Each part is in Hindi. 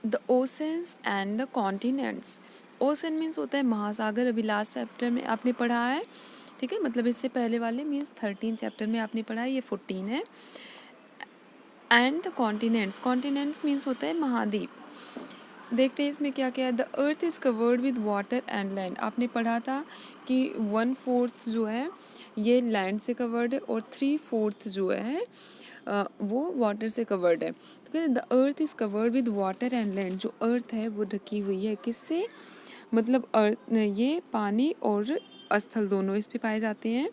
The oceans and the continents. Ocean means होता है महासागर, अभी लास्ट चैप्टर में आपने पढ़ा है, ठीक है, मतलब इससे पहले वाले मीन्स 13 चैप्टर में आपने पढ़ा है, ये 14 है। And the continents, continents means होता है महाद्वीप। देखते हैं इसमें क्या क्या है। The earth is covered with water and land, आपने पढ़ा था कि 1/4 जो है ये लैंड से कवर्ड है और 3/4 जो है वो वाटर से कवर्ड है। तो कहते हैं the earth is covered with water and land, जो अर्थ है वो ढकी हुई है किससे, मतलब अर्थ, ये पानी और स्थल दोनों इस पे पाए जाते हैं।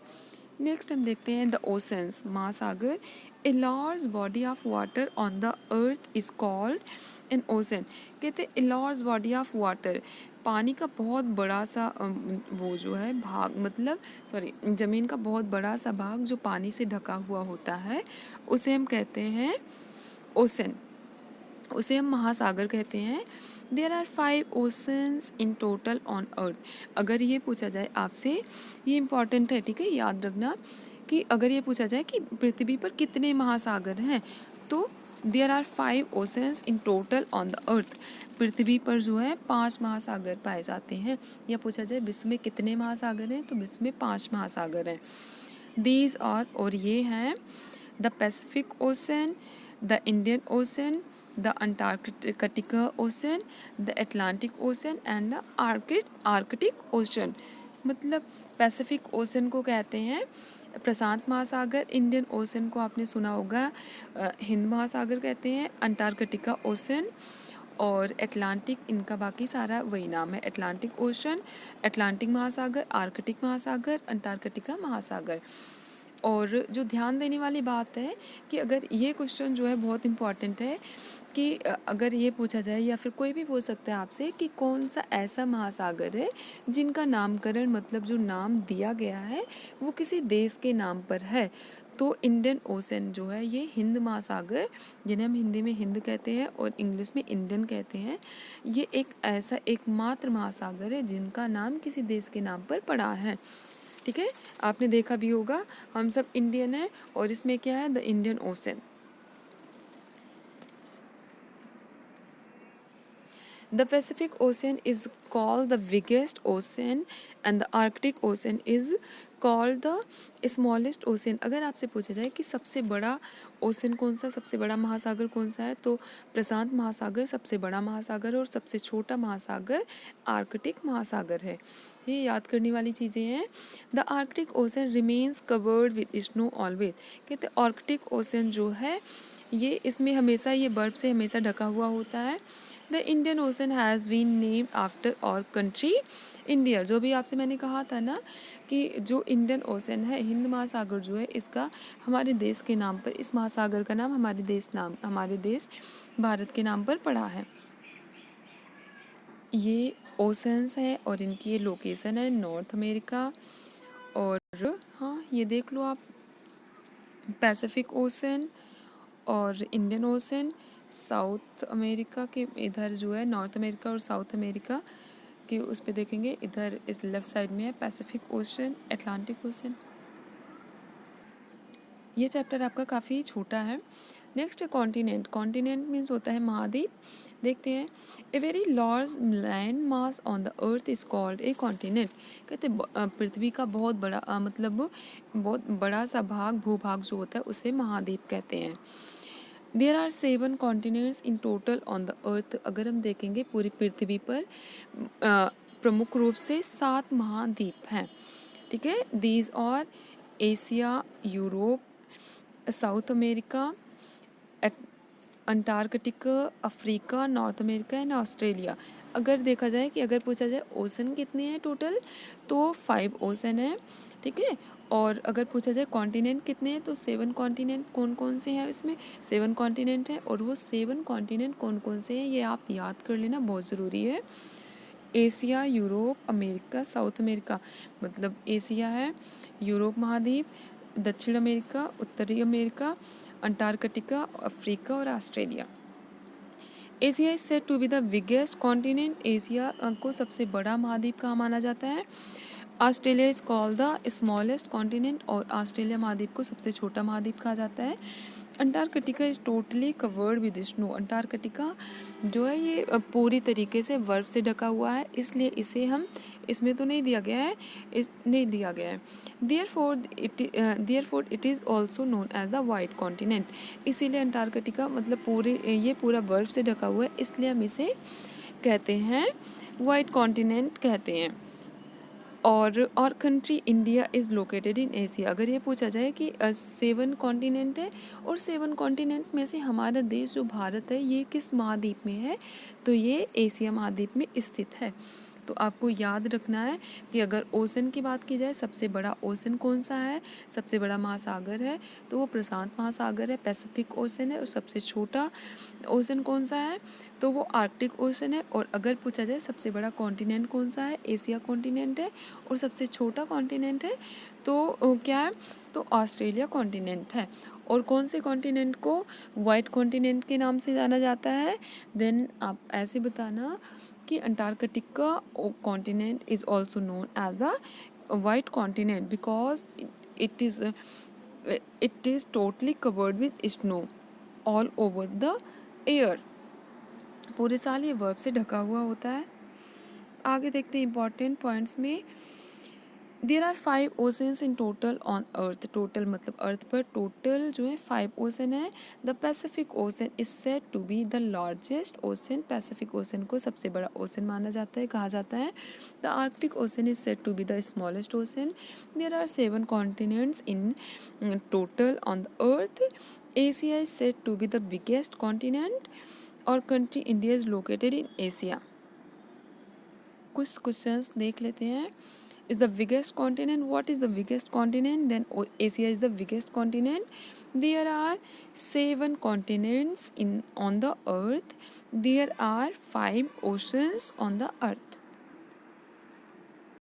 नेक्स्ट हम देखते हैं द ओशंस, महासागर। A large body of water on the earth is called an ocean. कहते हैं a large body of water, पानी का बहुत बड़ा सा वो जो है भाग, मतलब सॉरी ज़मीन का बहुत बड़ा सा भाग जो पानी से ढका हुआ होता है उसे हम कहते हैं ओशन, उसे हम महासागर कहते हैं। There are 5 oceans in total on earth. अगर ये पूछा जाए आपसे, ये इम्पॉर्टेंट है, ठीक है, याद रखना कि अगर ये पूछा जाए कि पृथ्वी पर कितने महासागर हैं, तो there are 5 oceans in total on the earth. पृथ्वी पर जो है 5 महासागर पाए जाते हैं। या पूछा जाए विश्व में कितने महासागर हैं, तो विश्व में 5 महासागर हैं। दीज आर, और ये हैं the Pacific ocean, the Indian ocean, the Antarctic ocean, the Atlantic ocean and the Arctic ocean. मतलब पैसिफिक ओशन को कहते हैं प्रशांत महासागर, इंडियन ओशन को आपने सुना होगा हिंद महासागर कहते हैं, अंटार्कटिका ओशन और अटलांटिक, इनका बाकी सारा वही नाम है, अटलांटिक ओशन, अटलांटिक महासागर, आर्कटिक महासागर, अंटार्कटिका महासागर। और जो ध्यान देने वाली बात है कि अगर ये क्वेश्चन जो है बहुत इम्पॉर्टेंट है कि अगर ये पूछा जाए या फिर कोई भी पूछ सकता है आपसे कि कौन सा ऐसा महासागर है जिनका नामकरण, मतलब जो नाम दिया गया है वो किसी देश के नाम पर है, तो इंडियन ओशन जो है ये हिंद महासागर, जिन्हें हम हिंदी में हिंद कहते हैं और इंग्लिश में इंडियन कहते हैं, ये एक ऐसा एकमात्र महासागर है जिनका नाम किसी देश के नाम पर पड़ा है। ठीक है, आपने देखा भी होगा हम सब इंडियन हैं और इसमें क्या है, the Indian ocean. The Pacific Ocean is called the biggest ocean and the Arctic Ocean is called the smallest ocean। अगर आपसे पूछा जाए कि सबसे बड़ा ओशन कौन सा, सबसे बड़ा महासागर कौन सा है, तो प्रशांत महासागर सबसे बड़ा महासागर है और सबसे छोटा महासागर आर्कटिक महासागर है। ये याद करने वाली चीज़ें हैं। The Arctic ocean remains covered with snow always. कहते हैं आर्कटिक ओशन जो है ये, इसमें हमेशा ये बर्फ़ से हमेशा ढका हुआ होता है। The Indian ocean has been named after our country India. जो भी आपसे मैंने कहा था ना कि जो इंडियन ओशन है, हिंद महासागर जो है, इसका हमारे देश के नाम पर, इस महासागर का नाम हमारे देश भारत के नाम पर पड़ा है। ये ओशंस है और इनकी ये लोकेशन है नॉर्थ अमेरिका, और हाँ ये देख लो आप, पैसिफिक ओशन और इंडियन ओशन। साउथ अमेरिका के इधर जो है, नॉर्थ अमेरिका और साउथ अमेरिका के उस पे देखेंगे, इधर इस लेफ़्ट साइड में है पैसिफिक ओशन, अटलांटिक ओशन। ये चैप्टर आपका काफ़ी छोटा है। नेक्स्ट है कॉन्टिनेंट। कॉन्टिनेंट मीन्स होता है महाद्वीप। देखते हैं, a very large land mass on the earth is called a continent. कहते पृथ्वी का बहुत बड़ा मतलब बहुत बड़ा सा भाग, भूभाग जो होता है उसे महाद्वीप कहते हैं। There are 7 continents in total on the earth. अगर हम देखेंगे पूरी पृथ्वी पर प्रमुख रूप से 7 महाद्वीप हैं, ठीक है। दीज और Asia, Europe, south America, Antarctica, Africa, north America and Australia. अगर देखा जाए कि अगर पूछा जाए ओशन कितने हैं टोटल, तो 5 ओशन हैं, ठीक है। और अगर पूछा जाए कॉन्टिनेंट कितने हैं, तो 7 कॉन्टिनेंट कौन कौन से हैं, इसमें 7 कॉन्टिनेंट हैं। और वो 7 कॉन्टिनेंट कौन कौन से हैं ये आप याद कर लेना, बहुत ज़रूरी है। Asia, Europe, America, South America. मतलब एशिया है, यूरोप महाद्वीप, दक्षिण अमेरिका, उत्तरी अमेरिका, अंटार्कटिका, अफ्रीका और Australia. Asia is said to be the biggest continent. Asia को सबसे बड़ा महाद्वीप कहा माना जाता है। Australia is called the smallest continent, और ऑस्ट्रेलिया महाद्वीप को सबसे छोटा महाद्वीप कहा जाता है। Antarctica is totally covered with snow. Antarctica जो है ये पूरी तरीके से बर्फ़ से ढका हुआ है, इसलिए इसे हम, इसमें तो नहीं दिया गया है, इस नहीं दिया गया है। Therefore it is also known as the white continent. इसीलिए अंटार्कटिका मतलब पूरे ये पूरा बर्फ़ से ढका हुआ है, इसलिए हम इसे कहते हैं वाइट कॉन्टिनेंट कहते हैं। और country India is located in Asia. अगर ये पूछा जाए कि 7 कॉन्टिनेंट है और 7 कॉन्टिनेंट में से हमारा देश जो भारत है ये किस महाद्वीप में है, तो ये एशिया महाद्वीप में स्थित है। तो आपको याद रखना है कि अगर ओशन की बात की जाए, सबसे बड़ा ओशन कौन सा है, सबसे बड़ा महासागर है तो वो प्रशांत महासागर है, पैसिफिक ओशन है। और सबसे छोटा ओशन कौन सा है, तो वो आर्कटिक ओशन है। और अगर पूछा जाए सबसे बड़ा कॉन्टिनेंट कौन सा है, एशिया कॉन्टिनेंट है। और सबसे छोटा कॉन्टिनेंट है तो क्या है, तो ऑस्ट्रेलिया कॉन्टिनेंट है। और कौन से कॉन्टिनेंट को वाइट कॉन्टिनेंट के नाम से जाना जाता है, देन आप ऐसे बताना कि Antarctica continent is also known as the white continent because it is totally covered with snow all over the year. पूरे साल ये वर्ब से ढका हुआ होता है। आगे देखते हैं इंपॉर्टेंट पॉइंट्स में। There are 5 oceans in total on earth. Total मतलब अर्थ पर टोटल जो है 5 ओशन है। The Pacific ocean is said to be the largest ocean. Pacific ocean को सबसे बड़ा ओशन माना जाता है, कहा जाता है। The Arctic ocean is said to be the smallest ocean. There are 7 continents in total on the earth. Asia is said to be the biggest continent. और country India is located in Asia. कुछ क्वेश्चंस देख लेते हैं। Is the biggest continent? What is the biggest continent? Then Asia is the biggest continent. There are 7 continents on the earth. There are 5 oceans on the earth.